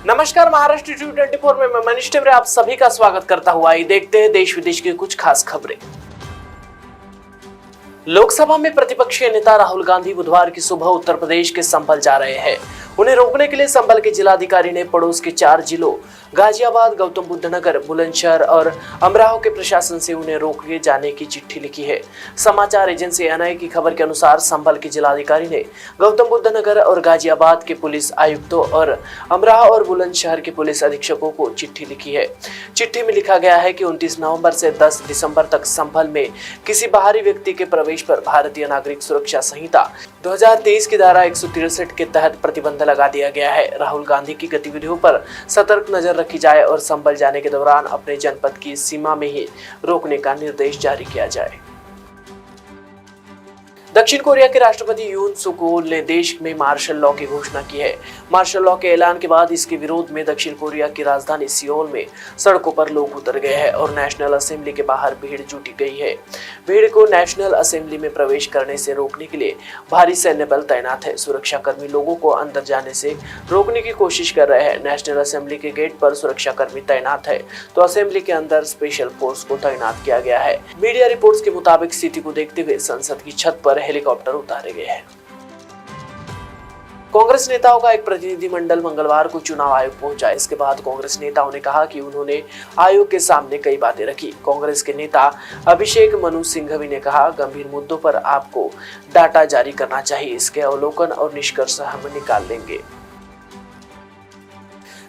नमस्कार, महाराष्ट्र T24 में मैं मनीष टिमरे आप सभी का स्वागत करता हुआ ही देखते हैं देश विदेश की कुछ खास खबरें। लोकसभा में प्रतिपक्षीय नेता राहुल गांधी बुधवार की सुबह उत्तर प्रदेश के संभल जा रहे हैं। उन्हें रोकने के लिए संभल के जिलाधिकारी ने पड़ोस के 4 जिलों गाजियाबाद, गौतम बुद्ध नगर, बुलंदशहर और अमराह के प्रशासन से उन्हें रोके जाने की चिट्ठी लिखी है। समाचार एजेंसी एएनआई की खबर के अनुसार संभल के जिलाधिकारी ने गौतम बुद्ध नगर और गाजियाबाद के पुलिस आयुक्तों और अमराह और बुलंदशहर के पुलिस अधीक्षकों को चिट्ठी लिखी है। चिट्ठी में लिखा गया है कि 29 नवंबर से 10 दिसंबर तक संभल में किसी बाहरी व्यक्ति के प्रवेश पर भारतीय नागरिक सुरक्षा संहिता 2023 की धारा 163 के तहत प्रतिबंध लगा दिया गया है। राहुल गांधी की गतिविधियों पर सतर्क नजर रखी जाए और संभल जाने के दौरान अपने जनपद की सीमा में ही रोकने का निर्देश जारी किया जाए। दक्षिण कोरिया के राष्ट्रपति यून सुक येल ने देश में मार्शल लॉ की घोषणा की है। मार्शल लॉ के ऐलान के बाद इसके विरोध में दक्षिण कोरिया की राजधानी सियोल में सड़कों पर लोग उतर गए हैं और नेशनल असेंबली के बाहर भीड़ जुटी गई है। भीड़ को नेशनल असेंबली में प्रवेश करने से रोकने के लिए भारी सैन्य बल तैनात है। सुरक्षाकर्मी लोगों को अंदर जाने से रोकने की कोशिश कर रहे हैं। नेशनल असेंबली के गेट पर सुरक्षाकर्मी तैनात है तो असेंबली के अंदर स्पेशल फोर्स को तैनात किया गया है। मीडिया रिपोर्ट्स के मुताबिक स्थिति को देखते हुए संसद की छत पर हेलीकॉप्टर उतारे गए हैं। कांग्रेस नेताओं का एक प्रतिनिधिमंडल मंगलवार को चुनाव आयोग पहुंचा। इसके बाद कांग्रेस नेताओं ने कहा कि उन्होंने आयोग के सामने कई बातें रखी। कांग्रेस के नेता अभिषेक मनु सिंघवी ने कहा, गंभीर मुद्दों पर आपको डाटा जारी करना चाहिए। इसके अवलोकन और निष्कर्ष हम निकाल लेंगे।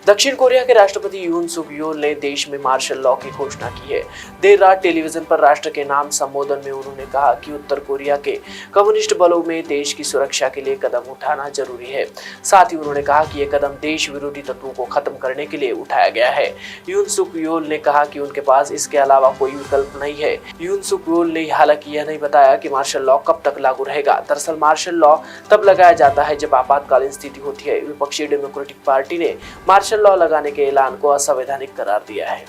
दक्षिण कोरिया के राष्ट्रपति यून सुक येल ने देश में मार्शल लॉ की घोषणा की है। देर रात टेलीविजन पर राष्ट्र के नाम संबोधन में उन्होंने कहा कि उत्तर कोरिया के कम्युनिस्ट बलों में देश की सुरक्षा के लिए कदम उठाना जरूरी है। साथ ही उन्होंने कहा कि यह कदम देश विरोधी तत्वों को खत्म करने के लिए उठाया गया है। यून सुक येल ने कहा कि उनके पास इसके अलावा कोई विकल्प नहीं है। यून सुक येल ने हालांकि यह नहीं बताया कि मार्शल लॉ कब तक लागू रहेगा। दरअसल मार्शल लॉ तब लगाया जाता है जब आपातकालीन स्थिति होती है। विपक्षी डेमोक्रेटिक पार्टी ने मार्शल लॉ लगाने के ऐलान को असंवैधानिक करार दिया है।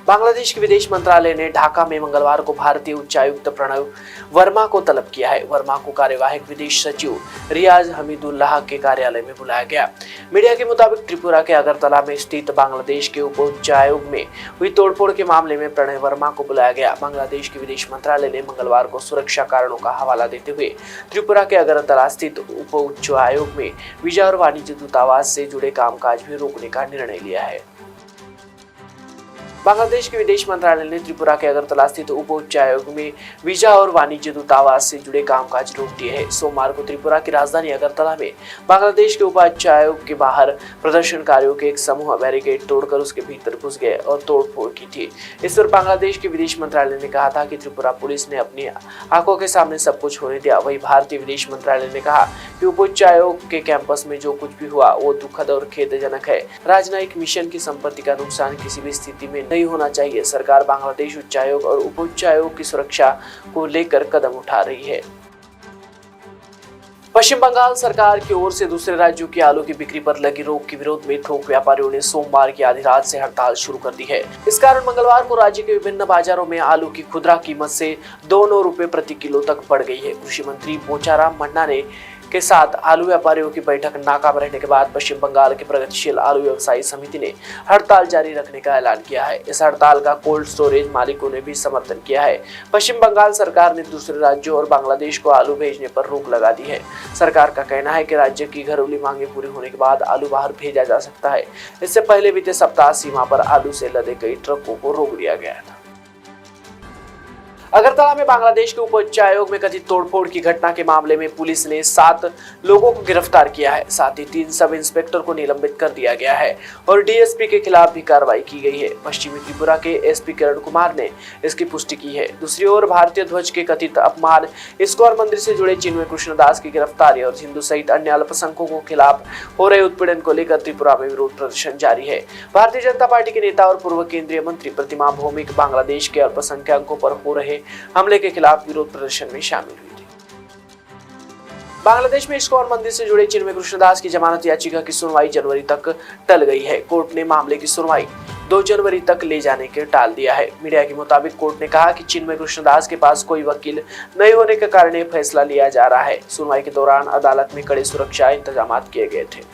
बांग्लादेश के विदेश मंत्रालय ने ढाका में मंगलवार को भारतीय उच्चायुक्त प्रणव वर्मा को तलब किया है। वर्मा को कार्यवाहक विदेश सचिव रियाज हमीदुल्लाह के कार्यालय में बुलाया गया। मीडिया के मुताबिक त्रिपुरा के अगरतला में स्थित बांग्लादेश के उप उच्चायोग में हुई तोड़फोड़ के मामले में प्रणव वर्मा को बुलाया गया। बांग्लादेश के विदेश मंत्रालय ने मंगलवार को सुरक्षा कारणों का हवाला देते हुए त्रिपुरा के अगरतला स्थित उप उच्चायोग में वीजा और वाणिज्य दूतावास से जुड़े कामकाज भी रोकने का निर्णय लिया है। बांग्लादेश के विदेश मंत्रालय ने त्रिपुरा के अगरतला स्थित उप उच्चायोग में वीजा और वाणिज्य दूतावास से जुड़े कामकाज रोक दिए हैं। सोमवार को त्रिपुरा की राजधानी अगरतला में बांग्लादेश के उच्चायोग के बाहर प्रदर्शनकारियों के एक समूह बैरिकेड तोड़कर उसके भीतर घुस गए और तोड़फोड़ की थी। इस पर बांग्लादेश के विदेश मंत्रालय ने कहा था कि त्रिपुरा पुलिस ने अपनी आंखों के सामने सब कुछ होने दिया। वहीं भारतीय विदेश मंत्रालय ने कहा कि उप उच्चायोग के कैंपस में जो कुछ भी हुआ वो दुखद और खेदजनक है। राजनयिक मिशन की संपत्ति का नुकसान किसी भी स्थिति में नहीं होना चाहिए। सरकार बांग्लादेश उच्चायोग और उप उच्चायोग की सुरक्षा को लेकर कदम उठा रही है। पश्चिम बंगाल सरकार की ओर से दूसरे राज्यों की आलू की बिक्री पर लगी रोक के विरोध में थोक व्यापारियों ने सोमवार की आधी रात से हड़ताल शुरू कर दी है। इस कारण मंगलवार को राज्य के विभिन्न बाजारों में आलू की खुदरा कीमत से 2 रुपए प्रति किलो तक बढ़ गई है। कृषि मंत्री बोचाराम मन्ना ने के साथ आलू व्यापारियों की बैठक नाकाम रहने के बाद पश्चिम बंगाल के प्रगतिशील आलू व्यवसायी समिति ने हड़ताल जारी रखने का ऐलान किया है। इस हड़ताल का कोल्ड स्टोरेज मालिकों ने भी समर्थन किया है। पश्चिम बंगाल सरकार ने दूसरे राज्यों और बांग्लादेश को आलू भेजने पर रोक लगा दी है। सरकार का कहना है कि राज्य की घरेलू मांगे पूरी होने के बाद आलू बाहर भेजा जा सकता है। इससे पहले बीते सप्ताह सीमा पर आलू से लदे कई ट्रकों को रोक दिया गया था। अगरतला में बांग्लादेश के उप उच्चायोग में कथित तोड़फोड़ की घटना के मामले में पुलिस ने 7 लोगों को गिरफ्तार किया है। साथ ही 3 सब इंस्पेक्टर को निलंबित कर दिया गया है और डीएसपी के खिलाफ भी कार्रवाई की गई है। पश्चिमी त्रिपुरा के एसपी किरण कुमार ने इसकी पुष्टि की है। दूसरी ओर भारतीय ध्वज के कथित अपमान, इस्कॉन मंदिर से जुड़े चिन्मय कृष्णदास की गिरफ्तारी और हिंदू सहित अन्य अल्पसंख्यकों के खिलाफ हो रहे उत्पीड़न को लेकर त्रिपुरा में विरोध प्रदर्शन जारी है। भारतीय जनता पार्टी के नेता और पूर्व केंद्रीय मंत्री प्रतिमा भौमिक बांग्लादेश के अल्पसंख्यकों पर हो रहे हमले के खिलाफ विरोध प्रदर्शन में शामिल हुई थी। बांग्लादेश में इस्कॉन मंदिर से जुड़े चिन्मय कृष्णदास की जमानत याचिका की सुनवाई जनवरी तक टल गई है। कोर्ट ने मामले की सुनवाई 2 जनवरी तक ले जाने के टाल दिया है। मीडिया के मुताबिक कोर्ट ने कहा कि चिन्मय कृष्णदास के पास कोई वकील नहीं होने के कारण यह फैसला लिया जा रहा है। सुनवाई के दौरान अदालत में कड़े सुरक्षा इंतजाम किए गए थे।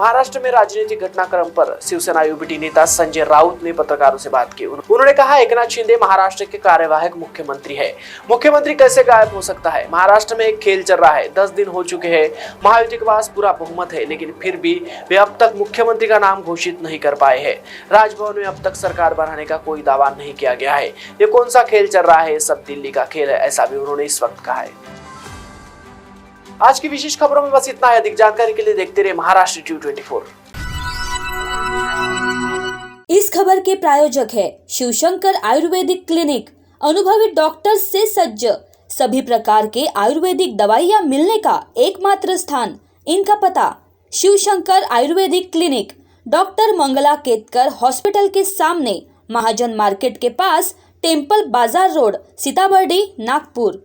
महाराष्ट्र में राजनीतिक घटनाक्रम पर शिवसेना यूबीटी नेता संजय राउत ने पत्रकारों से बात की। उन्होंने कहा, एकनाथ शिंदे महाराष्ट्र के कार्यवाहक मुख्यमंत्री है। मुख्यमंत्री कैसे गायब हो सकता है? महाराष्ट्र में एक खेल चल रहा है। 10 दिन हो चुके हैं, महायुति के पास पूरा बहुमत है, लेकिन फिर भी वे अब तक मुख्यमंत्री का नाम घोषित नहीं कर पाए हैं। राजभवन में अब तक सरकार बनाने का कोई दावा नहीं किया गया है। ये कौन सा खेल चल रहा है? ये सब दिल्ली का खेल है, ऐसा भी उन्होंने इस वक्त कहा है। आज की विशेष खबरों में बस इतना है। अधिक जानकारी के लिए देखते रहे महाराष्ट्र T24। इस खबर के प्रायोजक है शिवशंकर आयुर्वेदिक क्लिनिक, अनुभवी डॉक्टर से सज्ज, सभी प्रकार के आयुर्वेदिक दवाइयाँ मिलने का एकमात्र स्थान। इनका पता Shivshankar Ayurvedic clinic, doctor Mangala Ketkar hospital के सामने, महाजन मार्केट के पास, टेम्पल बाजार रोड, सीताबर्डी, नागपुर।